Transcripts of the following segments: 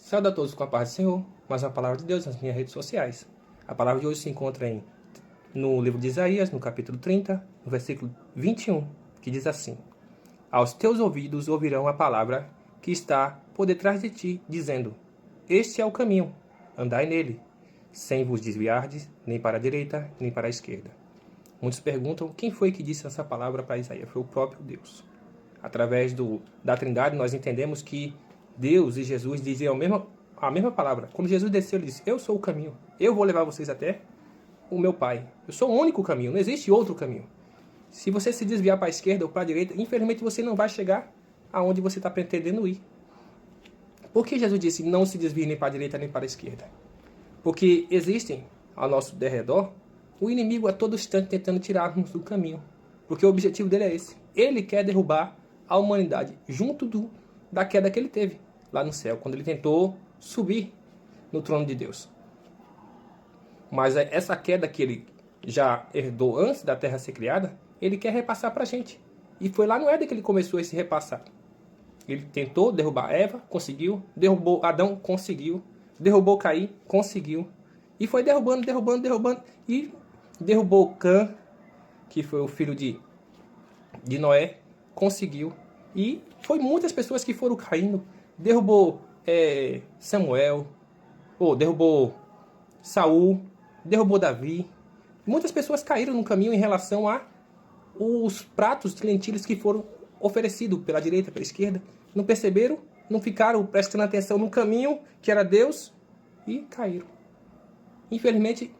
Saúde a todos com a paz do Senhor, mais uma palavra de Deus nas minhas redes sociais. A palavra de hoje se encontra no livro de Isaías, no capítulo 30, no versículo 21, que diz assim: Aos teus ouvidos ouvirão a palavra que está por detrás de ti, dizendo: Este é o caminho, andai nele, sem vos desviardes, nem para a direita, nem para a esquerda. Muitos perguntam quem foi que disse essa palavra para Isaías. Foi o próprio Deus. Através da Trindade, nós entendemos que Deus e Jesus diziam a mesma palavra. Quando Jesus desceu, ele disse: Eu sou o caminho. Eu vou levar vocês até o meu Pai. Eu sou o único caminho. Não existe outro caminho. Se você se desviar para a esquerda ou para a direita, infelizmente você não vai chegar aonde você está pretendendo ir. Por que Jesus disse: Não se desvie nem para a direita nem para a esquerda? Porque existem ao nosso derredor o inimigo a todo instante tentando tirar-nos do caminho. Porque o objetivo dele é esse. Ele quer derrubar a humanidade junto da queda que ele teve lá no céu, quando ele tentou subir no trono de Deus. Mas essa queda que ele já herdou antes da terra ser criada, ele quer repassar para a gente. E foi lá no Éden que ele começou a se repassar. Ele tentou derrubar Eva, conseguiu. Derrubou Adão, conseguiu. Derrubou Caim, conseguiu. E foi derrubando. E derrubou Cã, que foi o filho de Noé, conseguiu. E foi muitas pessoas que foram caindo. Derrubou Samuel, derrubou Saul, derrubou Davi. Muitas pessoas caíram no caminho em relação a os pratos de lentilhas que foram oferecidos pela direita, pela esquerda. Não perceberam, não ficaram prestando atenção no caminho que era Deus e caíram. Infelizmente,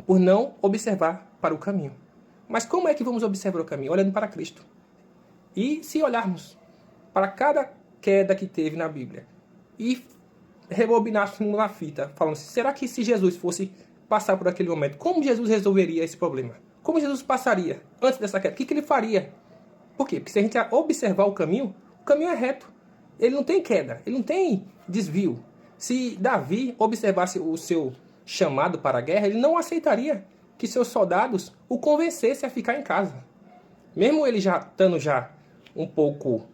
por não observar para o caminho. Mas como é que vamos observar o caminho? Olhando para Cristo. E se olharmos para cada queda que teve na Bíblia e rebobinássemos na fita, falando assim, será que se Jesus fosse passar por aquele momento, como Jesus resolveria esse problema? Como Jesus passaria antes dessa queda? O que ele faria? Por quê? Porque se a gente observar o caminho é reto. Ele não tem queda, ele não tem desvio. Se Davi observasse o seu chamado para a guerra, ele não aceitaria que seus soldados o convencessem a ficar em casa. Mesmo ele já estando um pouco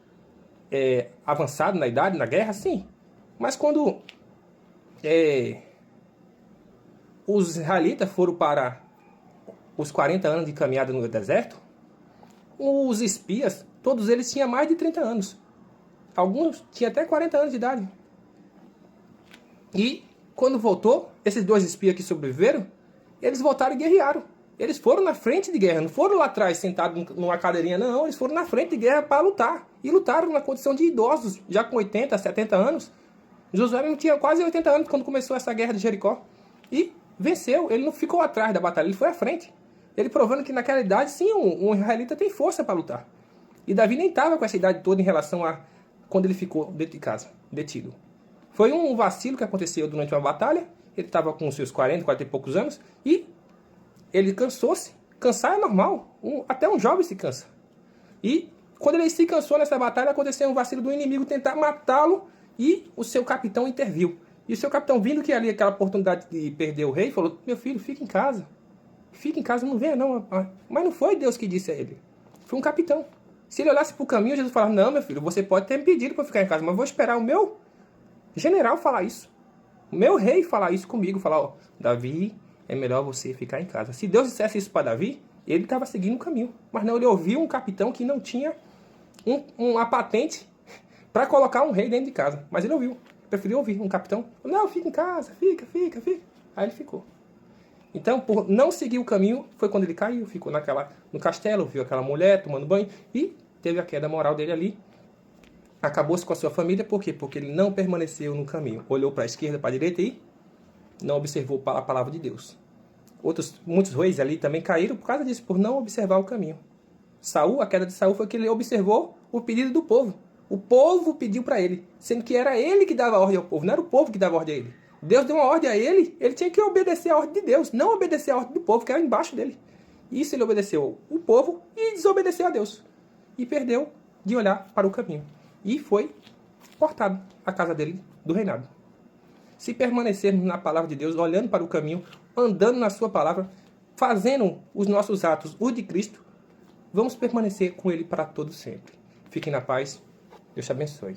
avançado na idade, na guerra, sim. Mas quando os israelitas foram para os 40 anos de caminhada no deserto, os espias, todos eles tinham mais de 30 anos. Alguns tinham até 40 anos de idade. E quando voltou, esses dois espias que sobreviveram, eles voltaram e guerrearam. Eles foram na frente de guerra, não foram lá atrás sentados numa cadeirinha, não. Eles foram na frente de guerra para lutar. E lutaram na condição de idosos, já com 80, 70 anos. Josué não tinha quase 80 anos quando começou essa guerra de Jericó. E venceu, ele não ficou atrás da batalha, ele foi à frente. Ele provando que naquela idade, sim, um israelita tem força para lutar. E Davi nem estava com essa idade toda em relação a quando ele ficou dentro de casa, detido. Foi um vacilo que aconteceu durante uma batalha. Ele estava com os seus 40 e poucos anos e ele cansou-se. Cansar é normal. Até um jovem se cansa. E quando ele se cansou nessa batalha, aconteceu um vacilo do inimigo tentar matá-lo e o seu capitão interviu. E o seu capitão, vindo que ali aquela oportunidade de perder o rei, falou: meu filho, fica em casa. Fica em casa, não venha não. Mas não foi Deus que disse a ele. Foi um capitão. Se ele olhasse para o caminho, Jesus falava: não, meu filho, você pode ter me pedido para ficar em casa, mas eu vou esperar o meu general falar isso. O meu rei falar isso comigo. Falar: Davi, é melhor você ficar em casa. Se Deus dissesse isso para Davi, ele estava seguindo o caminho. Mas não, ele ouviu um capitão que não tinha uma patente para colocar um rei dentro de casa. Mas ele ouviu. Preferiu ouvir um capitão. Não, fica em casa, fica. Aí ele ficou. Então, por não seguir o caminho, foi quando ele caiu. Ficou no castelo, viu aquela mulher tomando banho e teve a queda moral dele ali. Acabou-se com a sua família. Por quê? Porque ele não permaneceu no caminho. Olhou para a esquerda, para a direita e não observou a palavra de Deus. Muitos reis ali também caíram por causa disso, por não observar o caminho. A queda de Saul foi que ele observou o pedido do povo. O povo pediu para ele, sendo que era ele que dava a ordem ao povo, não era o povo que dava a ordem a ele. Deus deu uma ordem a ele, ele tinha que obedecer a ordem de Deus, não obedecer a ordem do povo, que era embaixo dele. Isso ele obedeceu o povo e desobedeceu a Deus. E perdeu de olhar para o caminho. E foi cortado a casa dele do reinado. Se permanecermos na palavra de Deus, olhando para o caminho, andando na sua palavra, fazendo os nossos atos, os de Cristo, vamos permanecer com Ele para todo sempre. Fiquem na paz. Deus te abençoe.